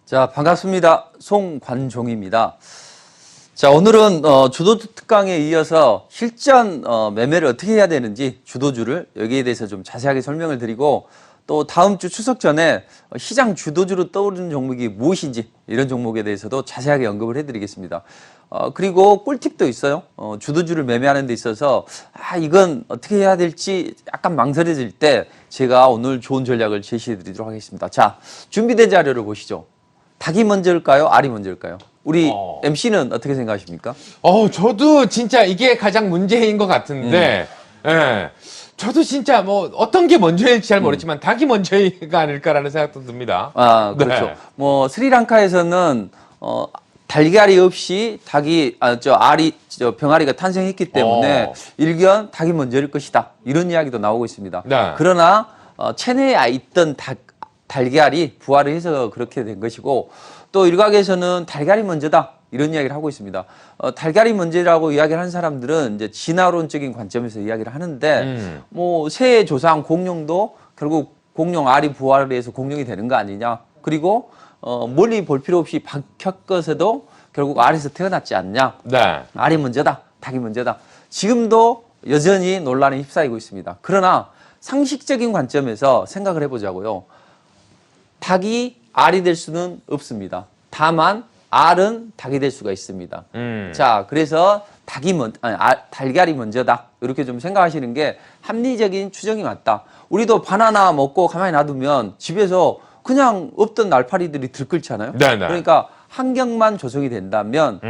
자, 반갑습니다. 송관종입니다. 자, 오늘은 주도주 특강에 이어서 실전 매매를 어떻게 해야 되는지 주도주를 여기에 대해서 좀 자세하게 설명을 드리고 또 다음 주 추석 전에 시장 주도주로 떠오르는 종목이 무엇인지 이런 종목에 대해서도 자세하게 언급을 해드리겠습니다. 그리고 꿀팁도 있어요. 주도주를 매매하는 데 있어서 이건 어떻게 해야 될지 약간 망설여질 때 제가 오늘 좋은 전략을 제시해 드리도록 하겠습니다. 자, 준비된 자료를 보시죠. 닭이 먼저일까요? 알이 먼저일까요? 우리 MC는 어떻게 생각하십니까? 저도 진짜 이게 가장 문제인 것 같은데, 예. 저도 진짜 뭐 어떤 게 먼저일지 잘 모르지만 닭이 먼저가 아닐까라는 생각도 듭니다. 그렇죠. 네. 뭐 스리랑카에서는 달걀이 없이 닭이 알이 병아리가 탄생했기 때문에 일견 닭이 먼저일 것이다. 이런 이야기도 나오고 있습니다. 네. 그러나 체내에 있던 달걀이 부화를 해서 그렇게 된 것이고 또 일각에서는 달걀이 먼저다. 이런 이야기를 하고 있습니다. 달걀이 먼저라고 이야기를 하는 사람들은 이제 진화론적인 관점에서 이야기를 하는데 뭐 새의 조상 공룡도 결국 공룡 알이 부화를 해서 공룡이 되는 거 아니냐. 그리고 멀리 볼 필요 없이 박혁것에도 결국 알에서 태어났지 않냐. 네. 알이 먼저다. 닭이 먼저다. 지금도 여전히 논란에 휩싸이고 있습니다. 그러나 상식적인 관점에서 생각을 해보자고요. 닭이 알이 될 수는 없습니다. 다만 알은 닭이 될 수가 있습니다. 자, 그래서 달걀이 먼저다. 이렇게 좀 생각하시는 게 합리적인 추정이 맞다. 우리도 바나나 먹고 가만히 놔두면 집에서 그냥 없던 날파리들이 들끓잖아요. 네네. 그러니까 환경만 조성이 된다면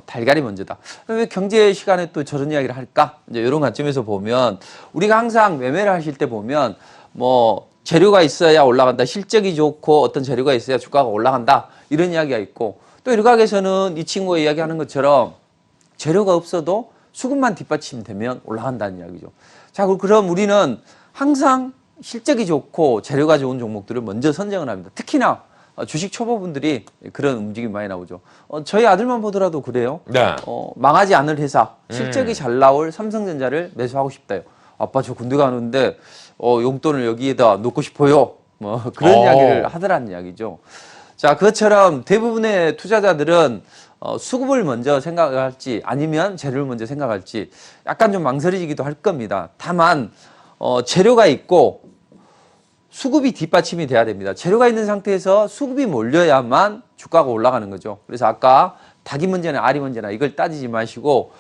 달걀이 먼저다. 왜 경제 시간에 또 저런 이야기를 할까? 이제 이런 관점에서 보면 우리가 항상 매매를 하실 때 보면 뭐 재료가 있어야 올라간다. 실적이 좋고 어떤 재료가 있어야 주가가 올라간다. 이런 이야기가 있고 또 일각에서는 이 친구가 이야기하는 것처럼 재료가 없어도 수급만 뒷받침되면 올라간다는 이야기죠. 자, 그럼 우리는 항상 실적이 좋고 재료가 좋은 종목들을 먼저 선정을 합니다. 특히나 주식 초보분들이 그런 움직임이 많이 나오죠. 저희 아들만 보더라도 그래요. 네. 망하지 않을 회사, 실적이 잘 나올 삼성전자를 매수하고 싶다요. 아빠 저 군대 가는데 용돈을 여기에다 놓고 싶어요. 뭐 그런 이야기를 하더라는 이야기죠. 자, 그것처럼 대부분의 투자자들은 수급을 먼저 생각할지 아니면 재료를 먼저 생각할지 약간 좀 망설여지기도 할 겁니다. 다만 재료가 있고 수급이 뒷받침이 돼야 됩니다. 재료가 있는 상태에서 수급이 몰려야만 주가가 올라가는 거죠. 그래서 아까 닭이 먼저나 알이 먼저나 이걸 따지지 마시고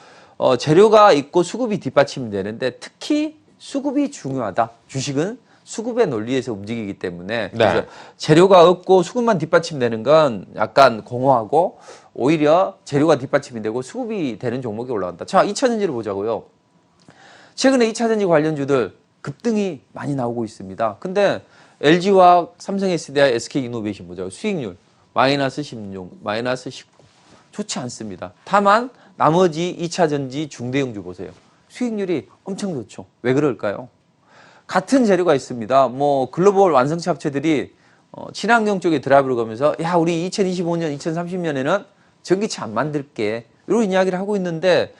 재료가 있고 수급이 뒷받침이 되는데 특히 수급이 중요하다. 주식은 수급의 논리에서 움직이기 때문에 그래서 재료가 없고 수급만 뒷받침되는 건 약간 공허하고 오히려 재료가 뒷받침이 되고 수급이 되는 종목이 올라간다. 자, 2차전지를 보자고요. 최근에 2차전지 관련주들 급등이 많이 나오고 있습니다. 근데 LG화학, 삼성SDI, SK이노베이션 보자고요. 수익률 마이너스 16, 마이너스 19 좋지 않습니다. 다만 나머지 2차전지 중대형주 보세요. 수익률이 엄청 좋죠. 왜 그럴까요? 같은 재료가 있습니다. 뭐 글로벌 완성차 업체들이 친환경 쪽에 드라이브를 거면서 야, 우리 2025년, 2030년에는 전기차 안 만들게 이런 이야기를 하고 있는데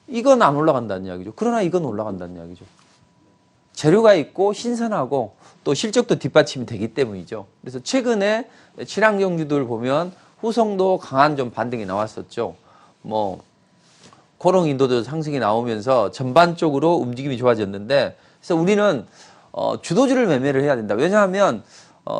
이건 안 올라간다는 이야기죠. 그러나 이건 올라간다는 이야기죠. 재료가 있고 신선하고 또 실적도 뒷받침이 되기 때문이죠. 그래서 최근에 친환경주들 보면 후성도 강한 좀 반등이 나왔었죠. 뭐 코롱 인도도 상승이 나오면서 전반적으로 움직임이 좋아졌는데 그래서 우리는 주도주를 매매를 해야 된다. 왜냐하면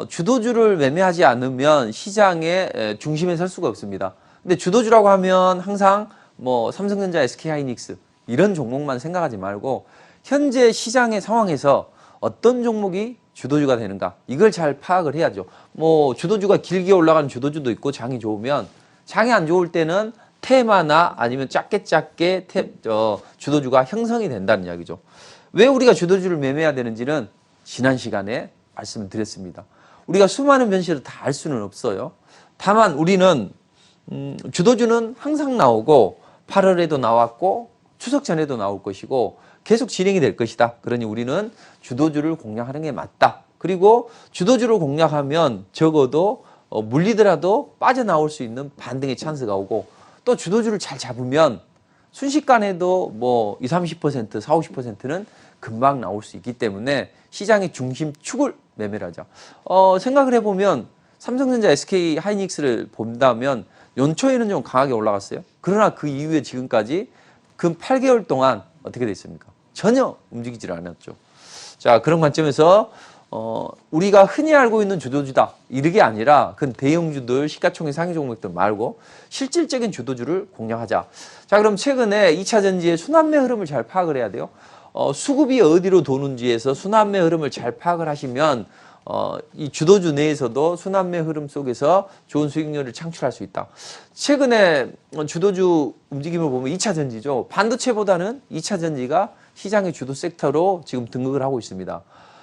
주도주를 매매하지 않으면 시장의 중심에 설 수가 없습니다. 근데 주도주라고 하면 항상 뭐 삼성전자, SK하이닉스 이런 종목만 생각하지 말고 현재 시장의 상황에서 어떤 종목이 주도주가 되는가 이걸 잘 파악을 해야죠. 뭐 주도주가 길게 올라가는 주도주도 있고 장이 좋으면 장이 안 좋을 때는 테마나 아니면 작게 주도주가 형성이 된다는 이야기죠. 왜 우리가 주도주를 매매해야 되는지는 지난 시간에 말씀을 드렸습니다. 우리가 수많은 변시를 다 알 수는 없어요. 다만 우리는 주도주는 항상 나오고 8월에도 나왔고 추석 전에도 나올 것이고 계속 진행이 될 것이다. 그러니 우리는 주도주를 공략하는 게 맞다. 그리고 주도주를 공략하면 적어도 물리더라도 빠져나올 수 있는 반등의 찬스가 오고 또 주도주를 잘 잡으면 순식간에도 뭐 20, 30%, 40, 50%는 금방 나올 수 있기 때문에 시장의 중심축을 매매를 하자. 생각을 해보면 삼성전자, SK 하이닉스를 본다면 연초에는 좀 강하게 올라갔어요. 그러나 그 이후에 지금까지 근 8개월 동안 어떻게 됐습니까? 전혀 움직이질 않았죠. 자, 그런 관점에서 우리가 흔히 알고 있는 주도주다 이게 아니라 그 대형주들, 시가총액 상위 종목들 말고 실질적인 주도주를 공략하자. 자, 그럼 최근에 2차 전지의 순환매 흐름을 잘 파악을 해야 돼요. 수급이 어디로 도는지에서 순환매 흐름을 잘 파악을 하시면 이 주도주 내에서도 순환매 흐름 속에서 좋은 수익률을 창출할 수 있다. 최근에 주도주 움직임을 보면 2차 전지죠. 반도체보다는 2차 전지가 시장의 주도 섹터로 지금 등극을 하고 있습니다.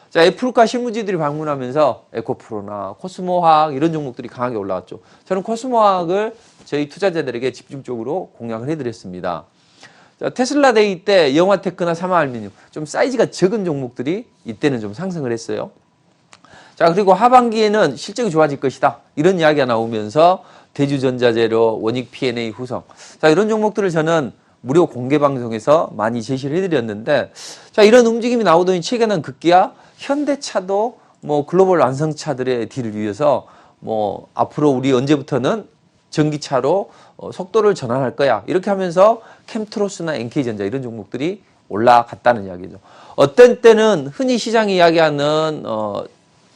자, 애플과 실무지들이 방문하면서 에코프로나 코스모화학 이런 종목들이 강하게 올라왔죠. 저는 코스모화학을 저희 투자자들에게 집중적으로 공략을 해드렸습니다. 자, 테슬라 데이 때 영화테크나 삼화알미늄 좀 사이즈가 적은 종목들이 이때는 좀 상승을 했어요. 자, 그리고 하반기에는 실적이 좋아질 것이다. 이런 이야기가 나오면서 대주전자재료, 원익 P&A 후성. 자, 이런 종목들을 저는 무료 공개 방송에서 많이 제시를 해드렸는데, 자, 이런 움직임이 나오더니 최근에는 급기야 현대차도 뭐 글로벌 완성차들의 딜을 위해서 뭐 앞으로 우리 언제부터는 전기차로 속도를 전환할 거야. 이렇게 하면서 캠트로스나 NK전자 이런 종목들이 올라갔다는 이야기죠. 어떤 때는 흔히 시장이 이야기하는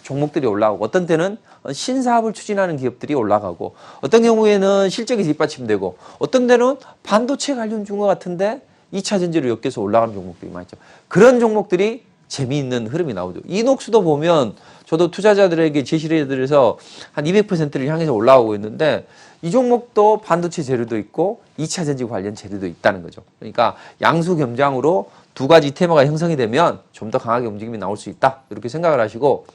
종목들이 올라가고 어떤 때는 신사업을 추진하는 기업들이 올라가고 어떤 경우에는 실적이 뒷받침되고 어떤 때는 반도체 관련 준 것 같은데 2차 전지로 엮여서 올라가는 종목들이 많죠. 그런 종목들이 재미있는 흐름이 나오죠. 이녹스도 보면 저도 투자자들에게 제시를 해드려서 한 200%를 향해서 올라오고 있는데 이 종목도 반도체 재료도 있고 2차 전지 관련 재료도 있다는 거죠. 그러니까 양수 겸장으로 두 가지 테마가 형성이 되면 좀 더 강하게 움직임이 나올 수 있다. 이렇게 생각을 하시고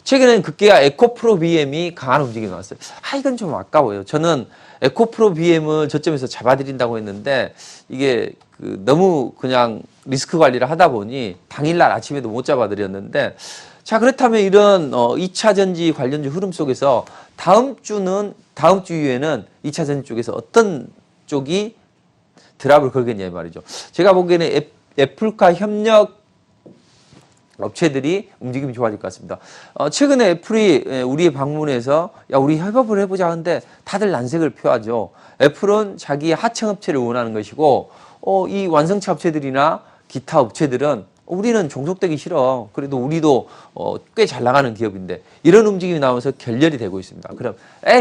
최근에는 급기야 에코프로 BM이 강한 움직임이 나왔어요. 이건 좀 아까워요. 저는 에코프로 BM을 저점에서 잡아드린다고 했는데 이게 너무 그냥 리스크 관리를 하다 보니 당일날 아침에도 못 잡아드렸는데 자, 그렇다면 이런 2차 전지 관련주 흐름 속에서 다음 주 이후에는 2차 전지 쪽에서 어떤 쪽이 드랍을 걸겠냐 이 말이죠. 제가 보기에는 애플과 협력 업체들이 움직임이 좋아질 것 같습니다. 최근에 애플이 우리의 방문해서 야, 우리 협업을 해보자 하는데 다들 난색을 표하죠. 애플은 자기 하청업체를 원하는 것이고 이 완성차 업체들이나 기타 업체들은 우리는 종속되기 싫어. 그래도 우리도 꽤 잘 나가는 기업인데 이런 움직임이 나오면서 결렬이 되고 있습니다. 그럼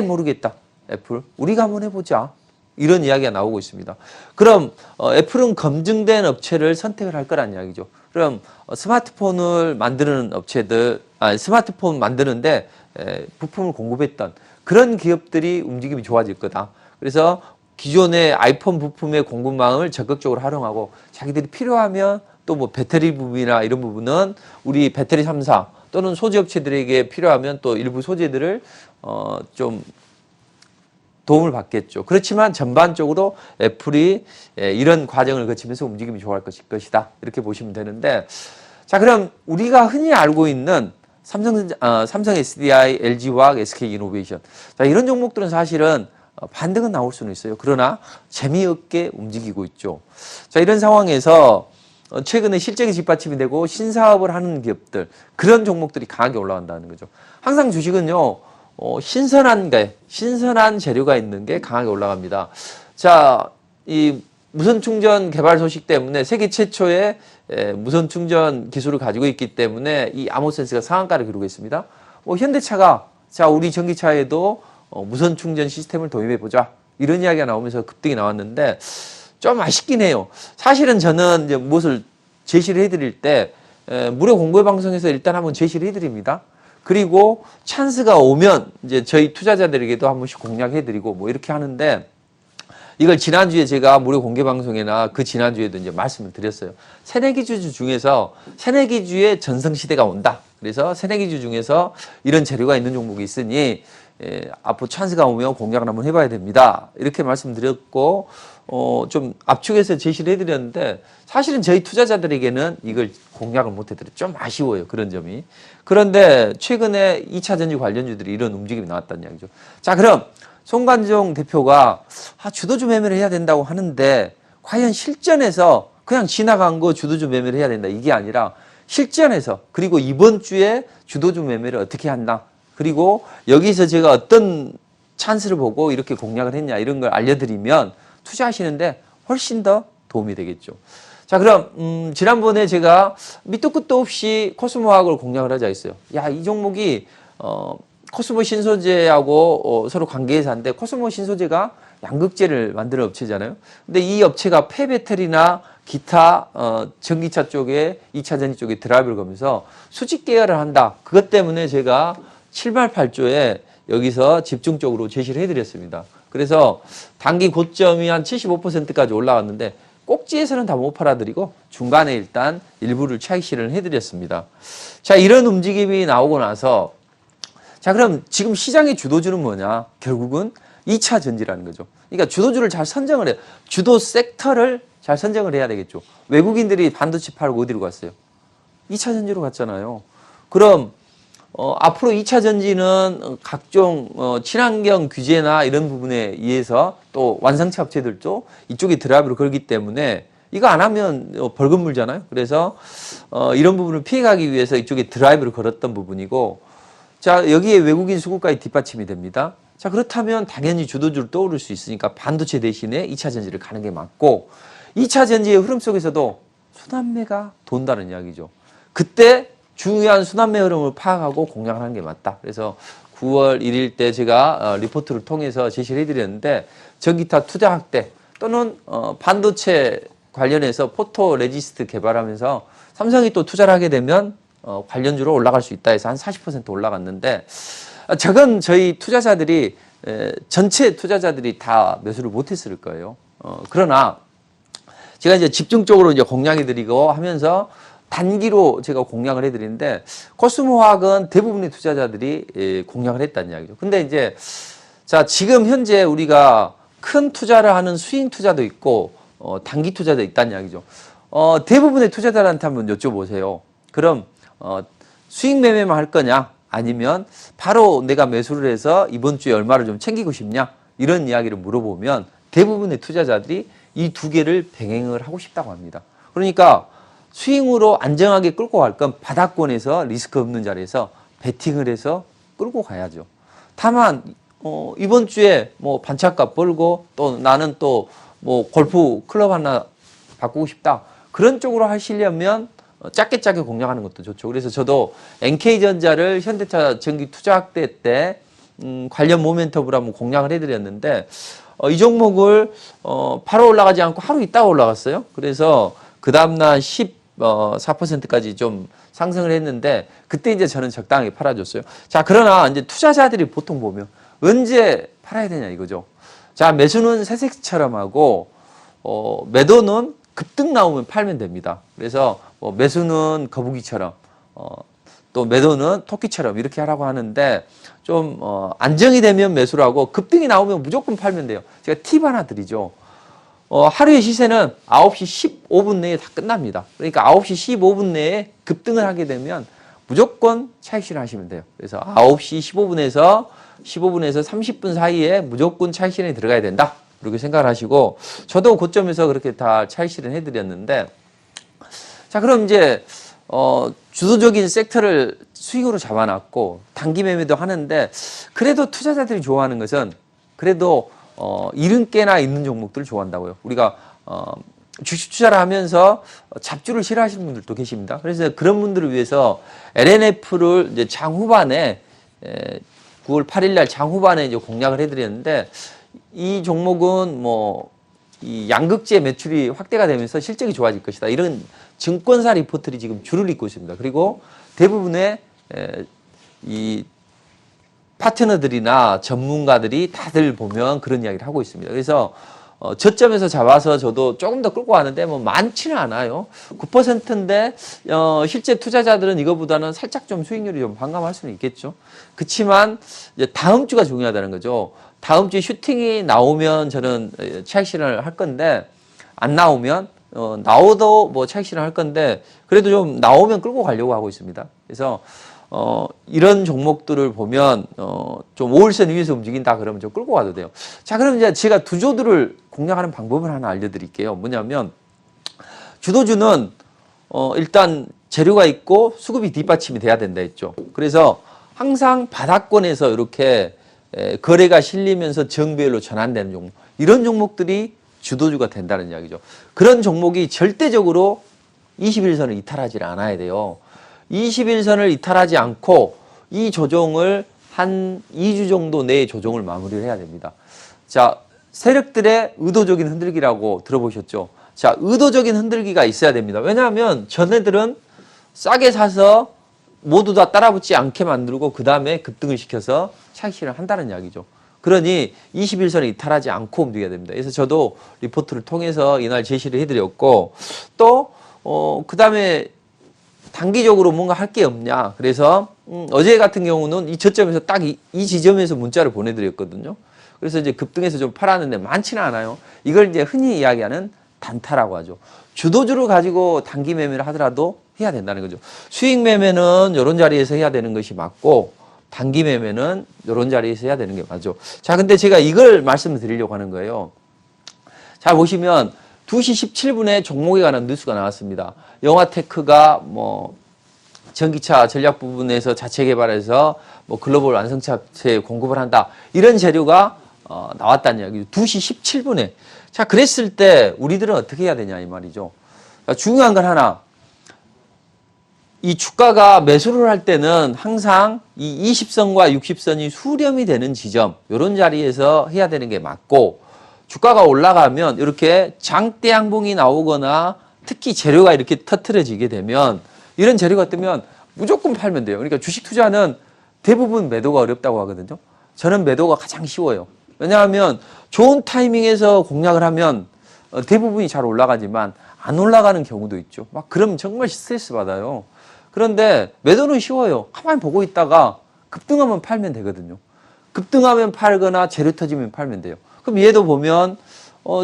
모르겠다. 애플 우리가 한번 해보자. 이런 이야기가 나오고 있습니다. 그럼 애플은 검증된 업체를 선택을 할 거란 이야기죠. 그럼 스마트폰을 만드는 업체들, 스마트폰 만드는데 부품을 공급했던 그런 기업들이 움직임이 좋아질 거다. 그래서 기존의 아이폰 부품의 공급망을 적극적으로 활용하고 자기들이 필요하면 또 뭐 배터리 부분이나 이런 부분은 우리 배터리 3사 또는 소재 업체들에게 필요하면 또 일부 소재들을 좀 도움을 받겠죠. 그렇지만 전반적으로 애플이 이런 과정을 거치면서 움직임이 좋아할 것이다. 이렇게 보시면 되는데 자, 그럼 우리가 흔히 알고 있는 삼성 SDI, LG화학, SK이노베이션 자, 이런 종목들은 사실은 반등은 나올 수는 있어요. 그러나 재미없게 움직이고 있죠. 자, 이런 상황에서 최근에 실적이 뒷받침이 되고 신사업을 하는 기업들 그런 종목들이 강하게 올라간다는 거죠. 항상 주식은요. 신선한 재료가 있는 게 강하게 올라갑니다. 자, 이 무선 충전 개발 소식 때문에 세계 최초의 무선 충전 기술을 가지고 있기 때문에 이 아모센스가 상한가를 기록고 있습니다. 현대차가 자, 우리 전기차에도 무선 충전 시스템을 도입해 보자. 이런 이야기가 나오면서 급등이 나왔는데 좀 아쉽긴 해요. 사실은 저는 이제 무엇을 제시를 해드릴 때 무료 공개 방송에서 일단 한번 제시를 해드립니다. 그리고 찬스가 오면 이제 저희 투자자들에게도 한 번씩 공략해드리고 뭐 이렇게 하는데 이걸 지난주에 제가 무료 공개 방송이나 그 지난주에도 이제 말씀을 드렸어요. 새내기주 중에서 새내기주의 전성시대가 온다. 그래서 새내기주 중에서 이런 재료가 있는 종목이 있으니 앞으로 찬스가 오면 공략을 한번 해봐야 됩니다. 이렇게 말씀드렸고 좀 압축해서 제시를 해드렸는데 사실은 저희 투자자들에게는 이걸 공략을 못 해드렸죠. 좀 아쉬워요. 그런 점이. 그런데 최근에 2차 전지 관련주들이 이런 움직임이 나왔다는 이야기죠. 자, 그럼 송관종 대표가 주도주 매매를 해야 된다고 하는데 과연 실전에서 그냥 지나간 거 주도주 매매를 해야 된다. 이게 아니라 실전에서 그리고 이번 주에 주도주 매매를 어떻게 한다. 그리고 여기서 제가 어떤 찬스를 보고 이렇게 공략을 했냐 이런 걸 알려드리면 투자하시는데 훨씬 더 도움이 되겠죠. 자, 그럼 지난번에 제가 밑도 끝도 없이 코스모화학을 공략을 하자 했어요. 야, 이 종목이 코스모 신소재하고 서로 관계회사인데 코스모 신소재가 양극재를 만드는 업체잖아요. 근데 이 업체가 폐배터리나 기타 전기차 쪽에 2차 전지 쪽에 드라이브를 걸면서 수직 계열을 한다. 그것 때문에 제가 7말 8조에 여기서 집중적으로 제시를 해드렸습니다. 그래서 단기 고점이 한 75%까지 올라갔는데 꼭지에서는 다 못 팔아드리고 중간에 일단 일부를 차익 실현을 해드렸습니다. 자, 이런 움직임이 나오고 나서 자, 그럼 지금 시장의 주도주는 뭐냐? 결국은 2차 전지라는 거죠. 그러니까 주도주를 잘 선정을 해요. 주도 섹터를 잘 선정을 해야 되겠죠. 외국인들이 반도체 팔고 어디로 갔어요? 2차 전지로 갔잖아요. 그럼 앞으로 2차 전지는 각종 친환경 규제나 이런 부분에 의해서 또 완성차 업체들도 이쪽에 드라이브를 걸기 때문에 이거 안 하면 벌금 물잖아요. 그래서 이런 부분을 피해가기 위해서 이쪽에 드라이브를 걸었던 부분이고, 자, 여기에 외국인 수급까지 뒷받침이 됩니다. 자, 그렇다면 당연히 주도주를 떠오를 수 있으니까 반도체 대신에 2차 전지를 가는 게 맞고, 2차 전지의 흐름 속에서도 순환매가 돈다는 이야기죠. 그때 중요한 순환매 흐름을 파악하고 공략을 하는 게 맞다. 그래서 9월 1일 때 제가 리포트를 통해서 제시를 해드렸는데, 전기타 투자 확대 또는 반도체 관련해서 포토 레지스트 개발하면서 삼성이 또 투자를 하게 되면 관련주로 올라갈 수 있다 해서 한 40% 올라갔는데, 저건 저희 투자자들이 전체 투자자들이 다 매수를 못했을 거예요. 그러나 제가 이제 집중적으로 이제 공략해드리고 하면서 단기로 제가 공략을 해드리는데, 코스모화학은 대부분의 투자자들이 공략을 했다는 이야기죠. 근데 이제 자, 지금 현재 우리가 큰 투자를 하는 스윙 투자도 있고 단기 투자도 있다는 이야기죠. 대부분의 투자자들한테 한번 여쭤보세요. 그럼 수익 매매만 할 거냐? 아니면 바로 내가 매수를 해서 이번 주에 얼마를 좀 챙기고 싶냐? 이런 이야기를 물어보면 대부분의 투자자들이 이 두 개를 병행을 하고 싶다고 합니다. 그러니까 스윙으로 안정하게 끌고 갈 건 바닥권에서 리스크 없는 자리에서 베팅을 해서 끌고 가야죠. 다만 이번 주에 뭐 반차값 벌고 또 나는 또 뭐 골프 클럽 하나 바꾸고 싶다. 그런 쪽으로 하시려면 짧게 공략하는 것도 좋죠. 그래서 저도 NK전자를 현대차 전기 투자 확대 때 관련 모멘텀으로 한번 공략을 해드렸는데, 이 종목을 바로 올라가지 않고 하루 있다가 올라갔어요. 그래서 그 다음날 14%까지 좀 상승을 했는데, 그때 이제 저는 적당하게 팔아줬어요. 자, 그러나 이제 투자자들이 보통 보면 언제 팔아야 되냐 이거죠. 자, 매수는 새색처럼 하고 매도는 급등 나오면 팔면 됩니다. 그래서 매수는 거북이처럼 또 매도는 토끼처럼 이렇게 하라고 하는데, 좀 안정이 되면 매수를 하고 급등이 나오면 무조건 팔면 돼요. 제가 팁 하나 드리죠. 하루의 시세는 9시 15분 내에 다 끝납니다. 그러니까 9시 15분 내에 급등을 하게 되면 무조건 차익 실현하시면 돼요. 그래서 9시 15분에서 30분 사이에 무조건 차익 실현이 들어가야 된다. 그렇게 생각을 하시고, 저도 고점에서 그렇게 다 차익 실현 해드렸는데, 자, 그럼 이제 주도적인 섹터를 수익으로 잡아놨고 단기 매매도 하는데, 그래도 투자자들이 좋아하는 것은 그래도 이른깨나 있는 종목들을 좋아한다고요. 우리가 주식 투자를 하면서 잡주를 싫어하시는 분들도 계십니다. 그래서 그런 분들을 위해서 LNF를 이제 장후반에 9월 8일 날 장후반에 이제 공략을 해드렸는데, 이 종목은 이 양극재 매출이 확대가 되면서 실적이 좋아질 것이다. 이런 증권사 리포트들이 지금 줄을 잇고 있습니다. 그리고 대부분의 이 파트너들이나 전문가들이 다들 보면 그런 이야기를 하고 있습니다. 그래서 저점에서 잡아서 저도 조금 더 끌고 가는데 뭐 많지는 않아요. 9%인데 실제 투자자들은 이거보다는 살짝 좀 수익률이 좀 반감할 수는 있겠죠. 그렇지만 이제 다음 주가 중요하다는 거죠. 다음 주에 슈팅이 나오면 저는 차익 실현을 할 건데, 안 나오면 나오도 뭐 차익 실현을 할 건데, 그래도 좀 나오면 끌고 가려고 하고 있습니다. 그래서 이런 종목들을 보면 좀 5일선 위에서 움직인다 그러면 좀 끌고 가도 돼요. 자, 그럼 이제 제가 주도주를 공략하는 방법을 하나 알려드릴게요. 뭐냐면, 주도주는 일단 재료가 있고 수급이 뒷받침이 돼야 된다 했죠. 그래서 항상 바닥권에서 이렇게 거래가 실리면서 정배열로 전환되는 종목, 이런 종목들이 주도주가 된다는 이야기죠. 그런 종목이 절대적으로 21선을 이탈하지 않아야 돼요. 21선을 이탈하지 않고 이 조정을 한 2주 정도 내에 조정을 마무리를 해야 됩니다. 자, 세력들의 의도적인 흔들기라고 들어보셨죠? 자, 의도적인 흔들기가 있어야 됩니다. 왜냐하면 전애들은 싸게 사서 모두 다 따라붙지 않게 만들고 그 다음에 급등을 시켜서 차익 실현을 한다는 이야기죠. 그러니 21선을 이탈하지 않고 움직여야 됩니다. 그래서 저도 리포트를 통해서 이날 제시를 해드렸고 또 그 다음에 단기적으로 뭔가 할 게 없냐. 그래서 어제 같은 경우는 이 저점에서 딱 이 지점에서 문자를 보내드렸거든요. 그래서 이제 급등해서 좀 팔았는데 많지는 않아요. 이걸 이제 흔히 이야기하는 단타라고 하죠. 주도주를 가지고 단기 매매를 하더라도 해야 된다는 거죠. 수익 매매는 이런 자리에서 해야 되는 것이 맞고 단기 매매는 이런 자리에서 해야 되는 게 맞죠. 자, 근데 제가 이걸 말씀을 드리려고 하는 거예요. 자, 보시면 2시 17분에 종목에 관한 뉴스가 나왔습니다. 영화테크가 뭐 전기차 전략 부분에서 자체 개발해서 뭐 글로벌 완성차체 공급을 한다. 이런 재료가 나왔다는 이야기죠. 2시 17분에. 자, 그랬을 때 우리들은 어떻게 해야 되냐 이 말이죠. 자, 중요한 건 하나. 이 주가가 매수를 할 때는 항상 이 20선과 60선이 수렴이 되는 지점, 이런 자리에서 해야 되는 게 맞고, 주가가 올라가면 이렇게 장대 양봉이 나오거나 특히 재료가 이렇게 터트려지게 되면 이런 재료가 뜨면 무조건 팔면 돼요. 그러니까 주식 투자는 대부분 매도가 어렵다고 하거든요. 저는 매도가 가장 쉬워요. 왜냐하면 좋은 타이밍에서 공략을 하면 대부분이 잘 올라가지만 안 올라가는 경우도 있죠. 막 그러면 정말 스트레스 받아요. 그런데 매도는 쉬워요. 가만히 보고 있다가 급등하면 팔면 되거든요. 급등하면 팔거나 재료 터지면 팔면 돼요. 그럼 얘도 보면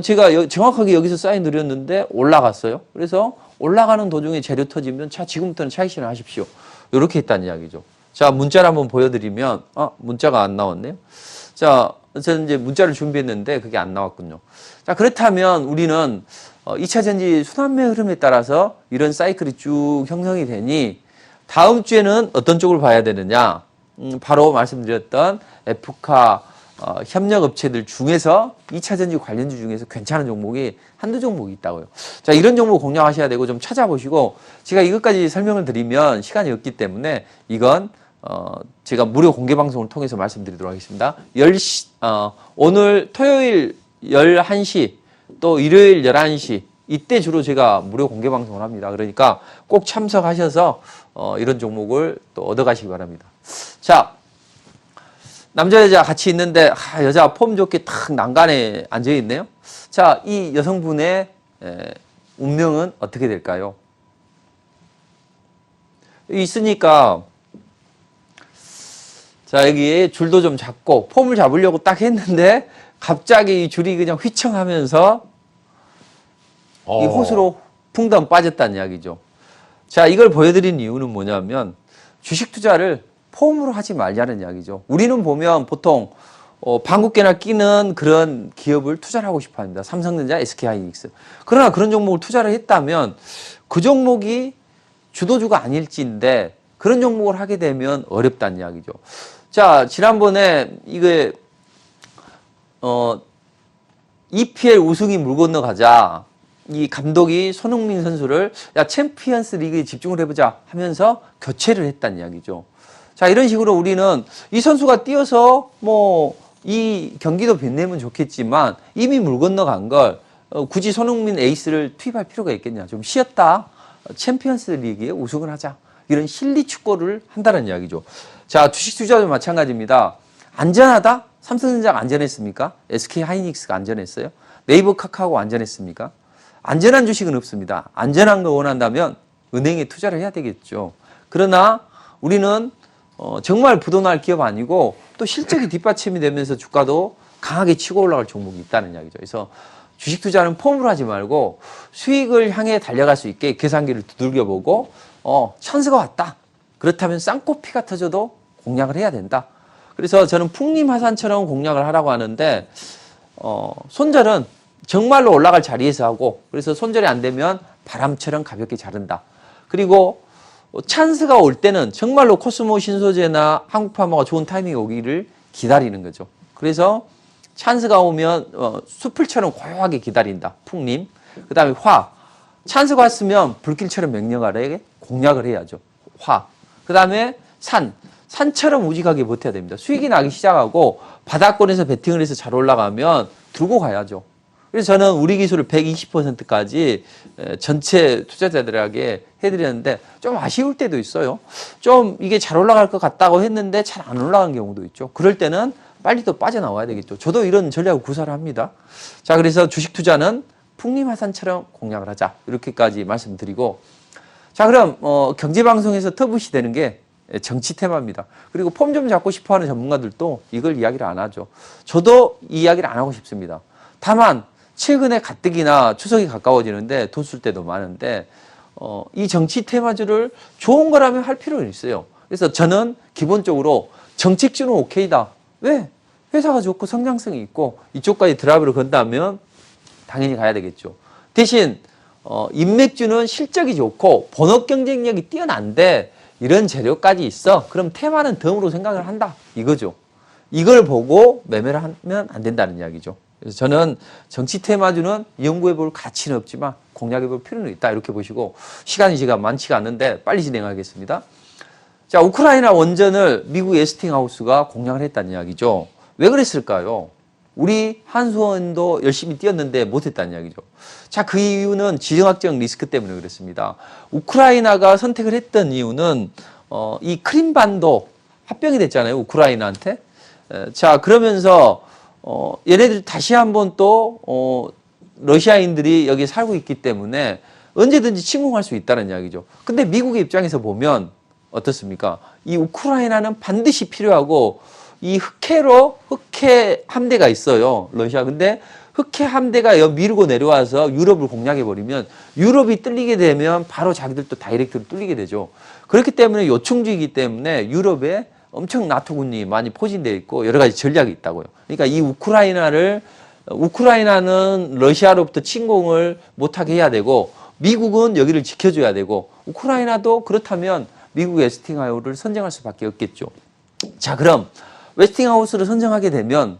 제가 정확하게 여기서 사인 드렸는데 올라갔어요. 그래서 올라가는 도중에 재료 터지면 자, 지금부터는 차익 실현 하십시오. 이렇게 했다는 이야기죠. 자, 문자를 한번 보여드리면 문자가 안 나왔네요. 자, 저는 이제 문자를 준비했는데 그게 안 나왔군요. 자, 그렇다면 우리는 2차 전지 순환매 흐름에 따라서 이런 사이클이 쭉 형성이 되니 다음 주에는 어떤 쪽을 봐야 되느냐? 바로 말씀드렸던 에프카 협력업체들 중에서 2차 전지 관련주 중에서 괜찮은 종목이 한두 종목이 있다고요. 자, 이런 종목 공략하셔야 되고 좀 찾아보시고 제가 이것까지 설명을 드리면 시간이 없기 때문에 이건 제가 무료 공개 방송을 통해서 말씀드리도록 하겠습니다. 오늘 토요일 11시 또 일요일 11시 이때 주로 제가 무료 공개 방송을 합니다. 그러니까 꼭 참석하셔서 이런 종목을 또 얻어가시기 바랍니다. 자, 남자 여자 같이 있는데 여자 폼 좋게 탁 난간에 앉아 있네요. 자, 이 여성분의 운명은 어떻게 될까요? 있으니까 자, 여기에 줄도 좀 잡고 폼을 잡으려고 딱 했는데 갑자기 이 줄이 그냥 휘청하면서 이 호수로 풍덩 빠졌다는 이야기죠. 자, 이걸 보여드린 이유는 뭐냐면 주식 투자를 폼으로 하지 말자는 이야기죠. 우리는 보면 보통 방국계나 끼는 그런 기업을 투자를 하고 싶어 합니다. 삼성전자, SK하이닉스. 그러나 그런 종목을 투자를 했다면 그 종목이 주도주가 아닐지인데 그런 종목을 하게 되면 어렵다는 이야기죠. 자, 지난번에 이게 EPL 우승이 물 건너가자 이 감독이 손흥민 선수를 야, 챔피언스 리그에 집중을 해보자 하면서 교체를 했다는 이야기죠. 자, 이런 식으로 우리는 이 선수가 뛰어서 뭐 이 경기도 빛내면 좋겠지만 이미 물 건너간 걸 굳이 손흥민 에이스를 투입할 필요가 있겠냐. 좀 쉬었다. 챔피언스 리그에 우승을 하자. 이런 실리 축구를 한다는 이야기죠. 자, 주식 투자도 마찬가지입니다. 안전하다? 삼성전자가 안전했습니까? SK하이닉스가 안전했어요? 네이버 카카오가 안전했습니까? 안전한 주식은 없습니다. 안전한 거 원한다면 은행에 투자를 해야 되겠죠. 그러나 우리는 정말 부도날 기업 아니고 또 실적이 뒷받침이 되면서 주가도 강하게 치고 올라갈 종목이 있다는 이야기죠. 그래서 주식 투자는 폼으로 하지 말고 수익을 향해 달려갈 수 있게 계산기를 두들겨보고 찬스가 왔다. 그렇다면 쌍코피가 터져도 공략을 해야 된다. 그래서 저는 풍림하산처럼 공략을 하라고 하는데 손절은 정말로 올라갈 자리에서 하고 그래서 손절이 안 되면 바람처럼 가볍게 자른다. 그리고 찬스가 올 때는 정말로 코스모 신소재나 한국파머가 좋은 타이밍이 오기를 기다리는 거죠. 그래서 찬스가 오면 수풀처럼 고요하게 기다린다. 풍림. 그 다음에 화. 찬스가 왔으면 불길처럼 맹렬하게 공략을 해야죠. 화. 그 다음에 산. 산처럼 우직하게 버텨야 됩니다. 수익이 나기 시작하고 바닥권에서 베팅을 해서 잘 올라가면 들고 가야죠. 그래서 저는 우리 기술을 120%까지 전체 투자자들에게 해드렸는데 좀 아쉬울 때도 있어요. 좀 이게 잘 올라갈 것 같다고 했는데 잘 안 올라간 경우도 있죠. 그럴 때는 빨리 또 빠져나와야 되겠죠. 저도 이런 전략을 구사를 합니다. 자, 그래서 주식 투자는 풍림하산처럼 공략을 하자. 이렇게까지 말씀드리고, 자, 그럼 경제방송에서 터부시 되는 게 정치 테마입니다. 그리고 폼 좀 잡고 싶어하는 전문가들도 이걸 이야기를 안 하죠. 저도 이 이야기를 안 하고 싶습니다. 다만 최근에 가뜩이나 추석이 가까워지는데 돈 쓸 때도 많은데 이 정치 테마주를 좋은 거라면 할 필요는 있어요. 그래서 저는 기본적으로 정책주는 오케이다. 왜? 회사가 좋고 성장성이 있고 이쪽까지 드라이브를 건다면 당연히 가야 되겠죠. 대신 인맥주는 실적이 좋고 본업 경쟁력이 뛰어난데 이런 재료까지 있어. 그럼 테마는 덤으로 생각을 한다. 이거죠. 이걸 보고 매매를 하면 안 된다는 이야기죠. 그래서 저는 정치 테마주는 연구해 볼 가치는 없지만 공략해 볼 필요는 있다. 이렇게 보시고 시간이 제가 많지가 않는데 빨리 진행하겠습니다. 자, 우크라이나 원전을 미국 웨스팅하우스가 공략을 했다는 이야기죠. 왜 그랬을까요? 우리 한수원도 열심히 뛰었는데 못했다는 이야기죠. 자, 그 이유는 지정학적 리스크 때문에 그랬습니다. 우크라이나가 선택을 했던 이유는 이 크림반도 합병이 됐잖아요. 우크라이나한테. 자, 그러면서 얘네들 다시 한번 또 러시아인들이 여기 살고 있기 때문에 언제든지 침공할 수 있다는 이야기죠. 근데 미국의 입장에서 보면 어떻습니까? 이 우크라이나는 반드시 필요하고 이 흑해 함대가 있어요. 러시아. 근데 흑해 함대가 밀고 내려와서 유럽을 공략해 버리면 유럽이 뚫리게 되면 바로 자기들도 다이렉트로 뚫리게 되죠. 그렇기 때문에 요충지이기 때문에 유럽에 엄청 나토군이 많이 포진되어 있고 여러 가지 전략이 있다고요. 그러니까 이 우크라이나는 러시아로부터 침공을 못하게 해야 되고 미국은 여기를 지켜줘야 되고 우크라이나도 그렇다면 미국 웨스팅하우스를 선정할 수밖에 없겠죠. 자, 그럼 웨스팅하우스를 선정하게 되면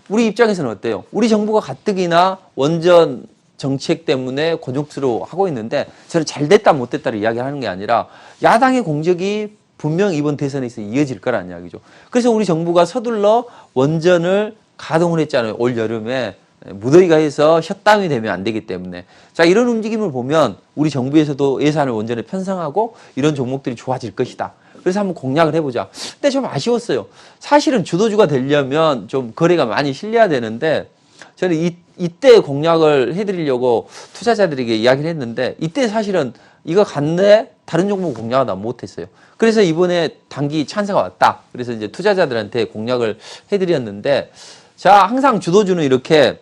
우리 입장에서는 어때요? 우리 정부가 가뜩이나 원전 정책 때문에 곤욕스러워하고 있는데 저는 잘 됐다 못 됐다를 이야기하는 게 아니라 야당의 공적이 분명 이번 대선에서 이어질 거라는 이야기죠. 그래서 우리 정부가 서둘러 원전을 가동을 했잖아요. 올 여름에 무더위가 해서 셧다운이 되면 안 되기 때문에. 자, 이런 움직임을 보면 우리 정부에서도 예산을 원전에 편성하고 이런 종목들이 좋아질 것이다. 그래서 한번 공략을 해보자. 근데 좀 아쉬웠어요. 사실은 주도주가 되려면 좀 거래가 많이 실려야 되는데 저는 이때 공략을 해드리려고 투자자들에게 이야기를 했는데 이때 사실은 이거 갔네 다른 종목 공략을 못했어요. 그래서 이번에 단기 찬스가 왔다. 그래서 이제 투자자들한테 공략을 해드렸는데 자, 항상 주도주는 이렇게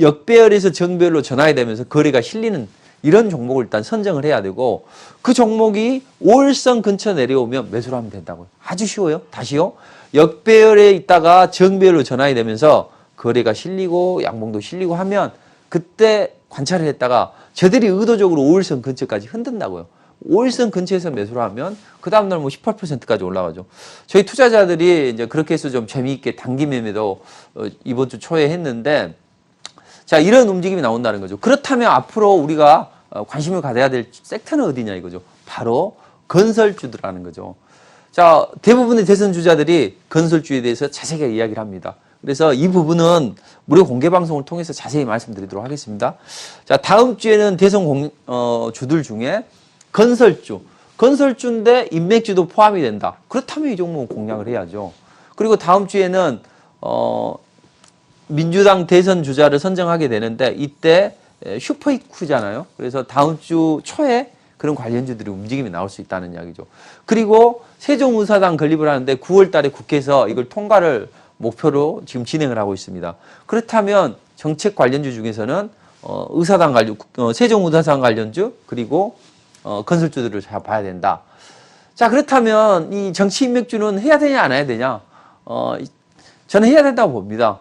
역배열에서 정배열로 전환이 되면서 거래가 실리는 이런 종목을 일단 선정을 해야 되고 그 종목이 5일선 근처 내려오면 매수를 하면 된다고요. 아주 쉬워요. 다시요. 역배열에 있다가 정배열로 전환이 되면서 거래가 실리고 양봉도 실리고 하면 그때 관찰을 했다가 저들이 의도적으로 5일선 근처까지 흔든다고요. 5일선 근처에서 매수를 하면 그 다음날 뭐 18%까지 올라가죠. 저희 투자자들이 이제 그렇게 해서 좀 재미있게 단기 매매도 이번 주 초에 했는데 자, 이런 움직임이 나온다는 거죠. 그렇다면 앞으로 우리가 관심을 가져야 될 섹터는 어디냐 이거죠. 바로 건설주들라는 거죠. 자, 대부분의 대선 주자들이 건설주에 대해서 자세하게 이야기를 합니다. 그래서 이 부분은 무료 공개 방송을 통해서 자세히 말씀드리도록 하겠습니다. 자, 다음 주에는 대선 주들 중에 건설주인데 인맥주도 포함이 된다. 그렇다면 이 종목은 공략을 해야죠. 그리고 다음 주에는 민주당 대선 주자를 선정하게 되는데 이때 슈퍼이쿠잖아요. 그래서 다음 주 초에 그런 관련주들이 움직임이 나올 수 있다는 이야기죠. 그리고 세종의사당 건립을 하는데 9월 달에 국회에서 이걸 통과를 목표로 지금 진행을 하고 있습니다. 그렇다면 정책 관련주 중에서는 세종의사당 관련주 그리고 건설주들을 잘 봐야 된다. 자, 그렇다면 이 정치 인맥주는 해야 되냐 안 해야 되냐? 저는 해야 된다고 봅니다.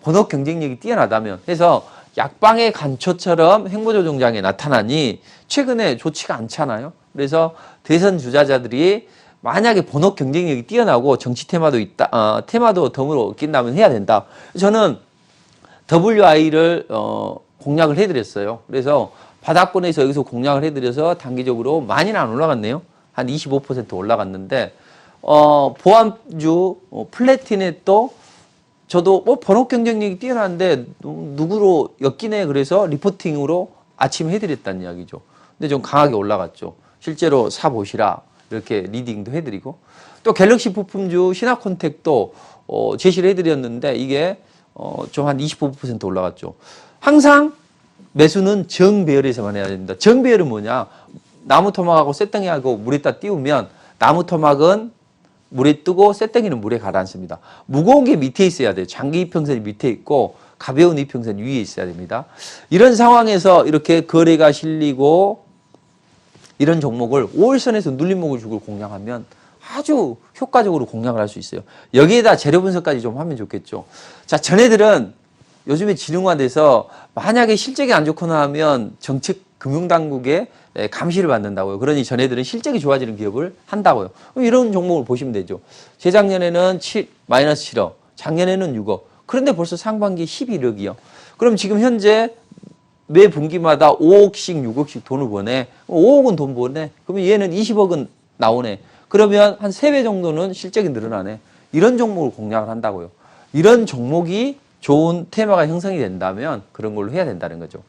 본업 경쟁력이 뛰어나다면. 그래서 약방의 간초처럼 행보조정장에 나타나니 최근에 좋지가 않잖아요. 그래서 대선 주자자들이 만약에 본업 경쟁력이 뛰어나고 정치 테마도 있다, 테마도 덤으로 낀다면 해야 된다. 저는 WI를 공략을 해드렸어요. 그래서 바닥권에서 여기서 공략을 해드려서 단기적으로 많이는 안 올라갔네요. 한 25% 올라갔는데 보암주 플래티넷도 저도 번호 경쟁력이 뛰어난데 누구로 엮이네 그래서 리포팅으로 아침에 해드렸다는 이야기죠. 근데 좀 강하게 올라갔죠. 실제로 사보시라 이렇게 리딩도 해드리고 또 갤럭시 부품주 신화콘텍도 제시를 해드렸는데 이게 좀 한 25% 올라갔죠. 항상 매수는 정배열에서만 해야 됩니다. 정배열은 뭐냐? 나무 토막하고 쇳덩이하고 물에다 띄우면 나무 토막은 물에 뜨고 쇳덩이는 물에 가라앉습니다. 무거운 게 밑에 있어야 돼요. 장기 이평선이 밑에 있고 가벼운 이평선이 위에 있어야 됩니다. 이런 상황에서 이렇게 거래가 실리고 이런 종목을 5일선에서 눌림목을 주고 공략하면 아주 효과적으로 공략을 할 수 있어요. 여기에다 재료 분석까지 좀 하면 좋겠죠. 자, 전애들은 요즘에 지능화돼서 만약에 실적이 안 좋거나 하면 정책 금융당국의 감시를 받는다고요. 그러니 전애들은 실적이 좋아지는 기업을 한다고요. 이런 종목을 보시면 되죠. 재작년에는 마이너스 7억, 작년에는 6억. 그런데 벌써 상반기에 11억이요. 그럼 지금 현재 매 분기마다 5억씩, 6억씩 돈을 버네. 5억은 돈 버네. 그러면 얘는 20억은 나오네. 그러면 한 3배 정도는 실적이 늘어나네. 이런 종목을 공략을 한다고요. 이런 종목이 좋은 테마가 형성이 된다면 그런 걸로 해야 된다는 거죠.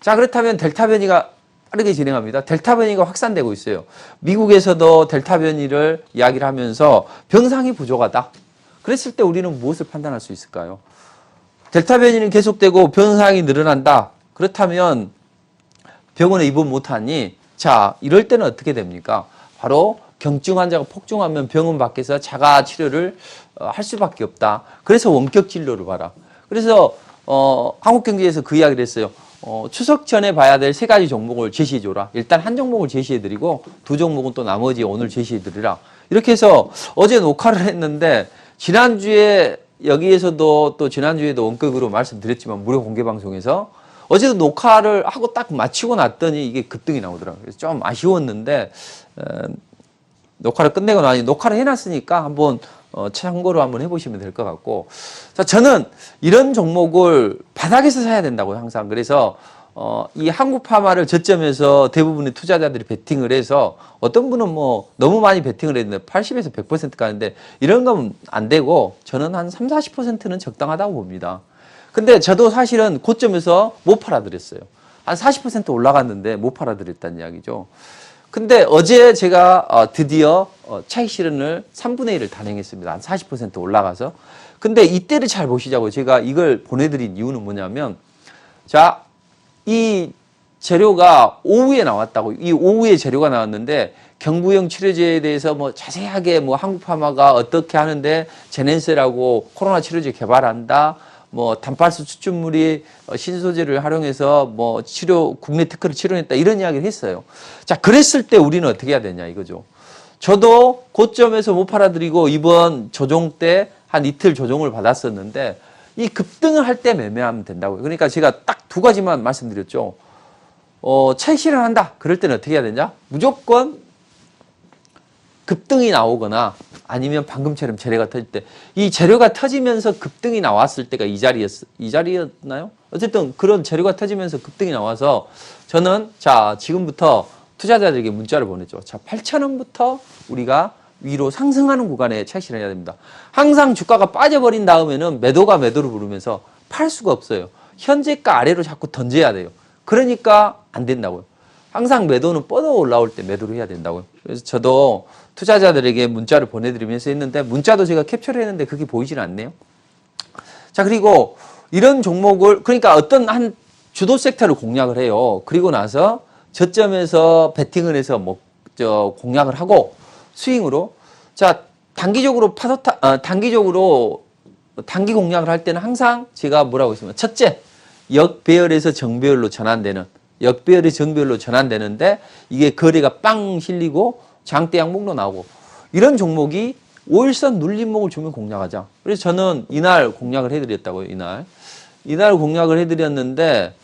자, 그렇다면 델타 변이가 빠르게 진행합니다. 델타 변이가 확산되고 있어요. 미국에서도 델타 변이를 이야기를 하면서 병상이 부족하다. 그랬을 때 우리는 무엇을 판단할 수 있을까요? 델타 변이는 계속되고 병상이 늘어난다. 그렇다면 병원에 입원 못하니 자, 이럴 때는 어떻게 됩니까? 바로 경증 환자가 폭증하면 병원 밖에서 자가 치료를 할 수밖에 없다. 그래서 원격 진료를 봐라. 그래서 한국경제에서 그 이야기를 했어요. 추석 전에 봐야 될 3가지 종목을 제시해줘라. 일단 한 종목을 제시해드리고 2 종목은 또 나머지 오늘 제시해드리라. 이렇게 해서 어제 녹화를 했는데 지난주에 여기에서도 또 지난주에도 원격으로 말씀드렸지만 무료 공개 방송에서 어제도 녹화를 하고 딱 마치고 났더니 이게 급등이 나오더라고요. 그래서 좀 아쉬웠는데 녹화를 끝내고 나니 녹화를 해놨으니까 한번 참고로 한번 해보시면 될 것 같고, 자, 저는 이런 종목을 바닥에서 사야 된다고요, 항상. 그래서 이 한국파마를 저점에서 대부분의 투자자들이 베팅을 해서 어떤 분은 뭐 너무 많이 베팅을 했는데 80에서 100% 가는데 이런 건 안 되고 저는 한 3, 40%는 적당하다고 봅니다. 근데 저도 사실은 고점에서 못 팔아드렸어요. 한 40% 올라갔는데 못 팔아드렸다는 이야기죠. 근데 어제 제가 드디어 차익 실현을 3분의 1을 단행했습니다. 한 40% 올라가서. 근데 이때를 잘 보시자고요. 제가 이걸 보내드린 이유는 뭐냐면, 자, 이 재료가 오후에 나왔다고. 이 오후에 재료가 나왔는데 경구형 치료제에 대해서 뭐 자세하게 뭐 한국파마가 어떻게 하는데 제넨셀하고 코로나 치료제 개발한다. 뭐 단발수 추출물이 신소재를 활용해서 뭐 국내 특허를 치료했다 이런 이야기를 했어요. 자, 그랬을 때 우리는 어떻게 해야 되냐 이거죠. 저도 고점에서 못 팔아드리고 이번 조정 때 한 이틀 조정을 받았었는데 이 급등을 할 때 매매하면 된다고요. 그러니까 제가 딱 2가지만 말씀드렸죠. 차익 실현한다. 그럴 때는 어떻게 해야 되냐? 무조건 급등이 나오거나 아니면 방금처럼 재료가 터질 때, 이 재료가 터지면서 급등이 나왔을 때가 이 자리였나요? 어쨌든 그런 재료가 터지면서 급등이 나와서 저는 자, 지금부터 투자자들에게 문자를 보냈죠. 자, 8,000원부터 우리가 위로 상승하는 구간에 차익 실현해야 됩니다. 항상 주가가 빠져버린 다음에는 매도가 매도를 부르면서 팔 수가 없어요. 현재가 아래로 자꾸 던져야 돼요. 그러니까 안 된다고요. 항상 매도는 뻗어 올라올 때 매도를 해야 된다고요. 그래서 저도 투자자들에게 문자를 보내드리면서 했는데 문자도 제가 캡처를 했는데 그게 보이지는 않네요. 자, 그리고 이런 종목을 그러니까 어떤 한 주도 섹터를 공략을 해요. 그리고 나서 저점에서 베팅을 해서 공략을 하고 스윙으로 자, 단기적으로 단기적으로 단기 공략을 할 때는 항상 제가 뭐라고 했습니까? 첫째, 역배열에서 정배열로 전환되는 역배열이 정배열로 전환되는데 이게 거래가 빵 실리고 장대 양목로 나오고 이런 종목이 5일선 눌림목을 주면 공략하자. 그래서 저는 이날 공략을 해드렸다고요. 이날 공략을 해드렸는데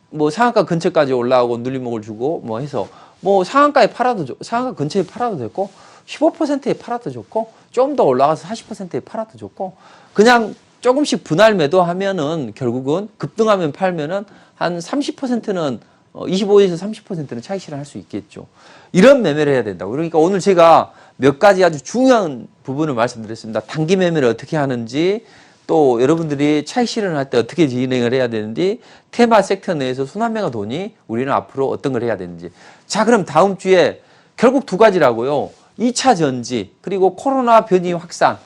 뭐 상한가 근처까지 올라오고 눌림목을 주고 뭐 해서 뭐 상한가에 팔아도 상한가 근처에 팔아도 됐고 15%에 팔아도 좋고 좀 더 올라가서 40%에 팔아도 좋고 그냥 조금씩 분할 매도하면은 결국은 급등하면 팔면은 한 30%는 25에서 30%는 차익 실현할 수 있겠죠. 이런 매매를 해야 된다고. 그러니까 오늘 제가 몇 가지 아주 중요한 부분을 말씀드렸습니다. 단기 매매를 어떻게 하는지 또 여러분들이 차익 실현을 할 때 어떻게 진행을 해야 되는지 테마 섹터 내에서 순환매가 도니 우리는 앞으로 어떤 걸 해야 되는지. 자, 그럼 다음 주에 결국 두 가지라고요. 2차 전지 그리고 코로나 변이 확산.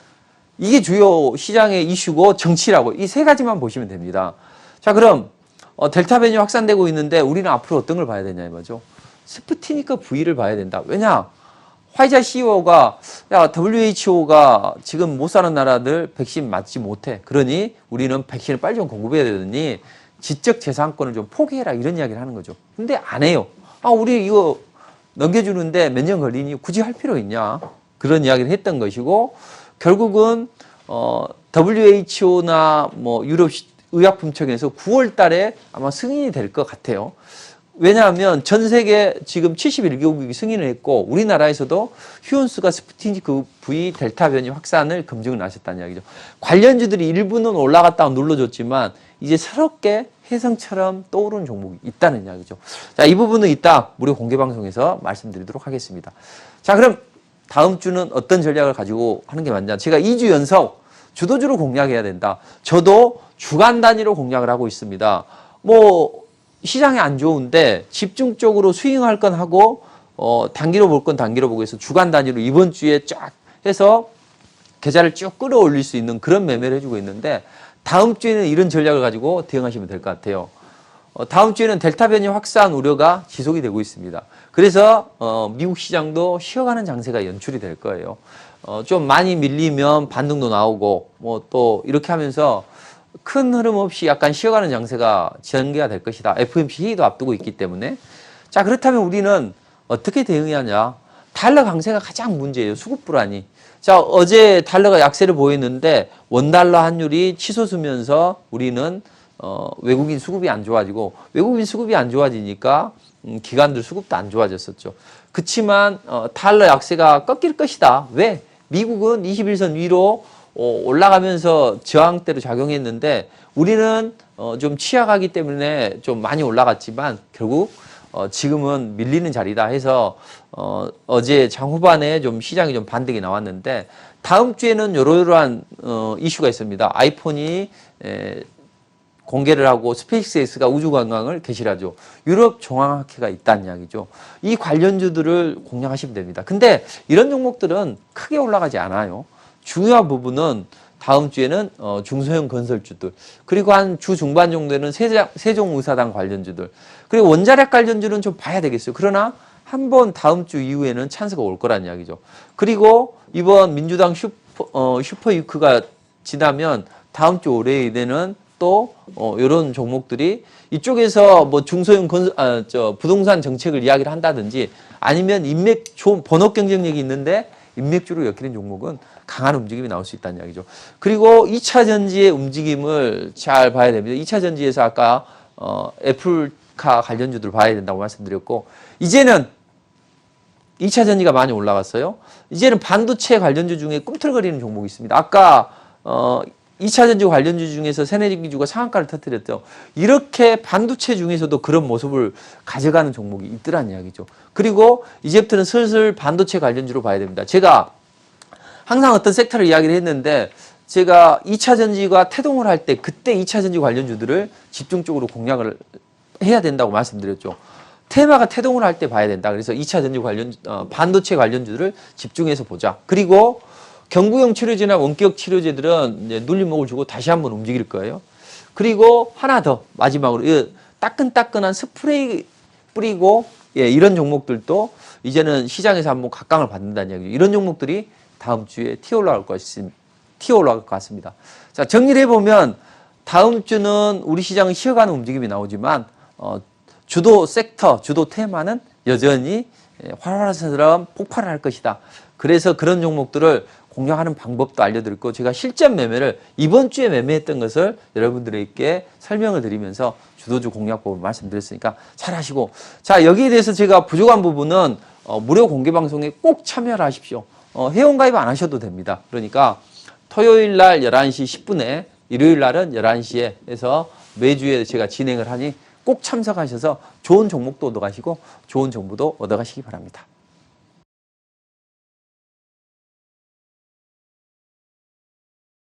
이게 주요 시장의 이슈고 정치라고 이 세 가지만 보시면 됩니다. 자, 그럼 델타 변이 확산되고 있는데 우리는 앞으로 어떤 걸 봐야 되냐 이거죠. 스푸트니크 V를 봐야 된다. 왜냐? 화이자 CEO가 야 WHO가 지금 못 사는 나라들 백신 맞지 못해. 그러니 우리는 백신을 빨리 좀 공급해야 되더니 지적 재산권을 좀 포기해라 이런 이야기를 하는 거죠. 근데 안 해요. 아 우리 이거 넘겨주는데 몇 년 걸리니 굳이 할 필요 있냐. 그런 이야기를 했던 것이고 결국은 WHO나 뭐 유럽 의약품청에서 9월 달에 아마 승인이 될 것 같아요. 왜냐하면 전 세계 지금 71개국이 승인을 했고 우리나라에서도 휴온스가 스푸트니크 V 델타 변이 확산을 검증을 하셨다는 이야기죠. 관련주들이 일부는 올라갔다가 눌러줬지만 이제 새롭게 혜성처럼 떠오르는 종목이 있다는 이야기죠. 자, 이 부분은 이따 무료 공개 방송에서 말씀드리도록 하겠습니다. 자, 그럼 다음 주는 어떤 전략을 가지고 하는 게 맞냐? 제가 2주 연속 주도주로 공략해야 된다. 저도 주간 단위로 공략을 하고 있습니다. 뭐 시장이 안 좋은데 집중적으로 스윙할 건 하고 단기로 볼 건 단기로 보고 해서 주간 단위로 이번 주에 쫙 해서 계좌를 쭉 끌어올릴 수 있는 그런 매매를 해주고 있는데 다음 주에는 이런 전략을 가지고 대응하시면 될 것 같아요. 다음 주에는 델타 변이 확산 우려가 지속이 되고 있습니다. 그래서 미국 시장도 쉬어가는 장세가 연출이 될 거예요. 좀 많이 밀리면 반등도 나오고 뭐 또 이렇게 하면서 큰 흐름 없이 약간 쉬어가는 장세가 전개가 될 것이다. FOMC 회의도 앞두고 있기 때문에. 자, 그렇다면 우리는 어떻게 대응해야 하냐. 달러 강세가 가장 문제예요. 수급 불안이. 자, 어제 달러가 약세를 보였는데 원달러 환율이 치솟으면서 우리는 외국인 수급이 안 좋아지고 외국인 수급이 안 좋아지니까 기관들 수급도 안 좋아졌었죠. 그렇지만 달러 약세가 꺾일 것이다. 왜? 미국은 21선 위로 올라가면서 저항대로 작용했는데 우리는 좀 취약하기 때문에 좀 많이 올라갔지만 결국 지금은 밀리는 자리다 해서 어제 장 후반에 좀 시장이 좀 반등이 나왔는데 다음 주에는 이러이러한 이슈가 있습니다. 아이폰이 공개를 하고 스페이스X가 우주 관광을 개시하죠. 유럽 종합학회가 있다는 이야기죠. 이 관련주들을 공략하시면 됩니다. 근데 이런 종목들은 크게 올라가지 않아요. 중요한 부분은 다음 주에는 중소형 건설주들 그리고 한 주 중반 정도에는 세종의사당 관련주들 그리고 원자력 관련주는 좀 봐야 되겠어요. 그러나 한번 다음 주 이후에는 찬스가 올 거란 이야기죠. 그리고 이번 민주당 슈퍼유크가 지나면 다음 주 월요일에는 또 이런 종목들이 이쪽에서 뭐 중소형 부동산 정책을 이야기를 한다든지 아니면 좋은 번호 경쟁력이 있는데 인맥주로 엮이는 종목은 강한 움직임이 나올 수 있다는 이야기죠. 그리고 2차 전지의 움직임을 잘 봐야 됩니다. 2차 전지에서 아까 애플카 관련주들을 봐야 된다고 말씀드렸고 이제는 2차 전지가 많이 올라갔어요. 이제는 반도체 관련주 중에 꿈틀거리는 종목이 있습니다. 아까 2차 전지 관련주 중에서 새내기주가 상한가를 터뜨렸죠. 이렇게 반도체 중에서도 그런 모습을 가져가는 종목이 있더란 이야기죠. 그리고 이제부터는 슬슬 반도체 관련주로 봐야 됩니다. 제가 항상 어떤 섹터를 이야기를 했는데 제가 2차 전지가 태동을 할 때 그때 2차 전지 관련주들을 집중적으로 공략을 해야 된다고 말씀드렸죠. 테마가 태동을 할 때 봐야 된다. 그래서 2차 전지 반도체 관련주들을 집중해서 보자. 그리고 경구용 치료제나 원격 치료제들은 이제 눌림목을 주고 다시 한번 움직일 거예요. 그리고 하나 더 마지막으로 따끈따끈한 스프레이 뿌리고 이런 종목들도 이제는 시장에서 한번 각광을 받는다는 이야기죠. 이런 종목들이 다음 주에 튀어 올라갈 것 같습니다. 자, 정리를 해보면 다음 주는 우리 시장은 쉬어가는 움직임이 나오지만 주도 섹터, 주도 테마는 여전히 활활해서처럼 폭발을 할 것이다. 그래서 그런 종목들을 공략하는 방법도 알려드렸고 제가 실전 매매를 이번 주에 매매했던 것을 여러분들에게 설명을 드리면서 주도주 공략법을 말씀드렸으니까 잘 하시고 자 여기에 대해서 제가 부족한 부분은 무료 공개 방송에 꼭 참여를 하십시오. 회원가입 안 하셔도 됩니다. 그러니까 토요일 날 11시 10분에 일요일 날은 11시에 해서 매주에 제가 진행을 하니 꼭 참석하셔서 좋은 종목도 얻어가시고 좋은 정보도 얻어가시기 바랍니다.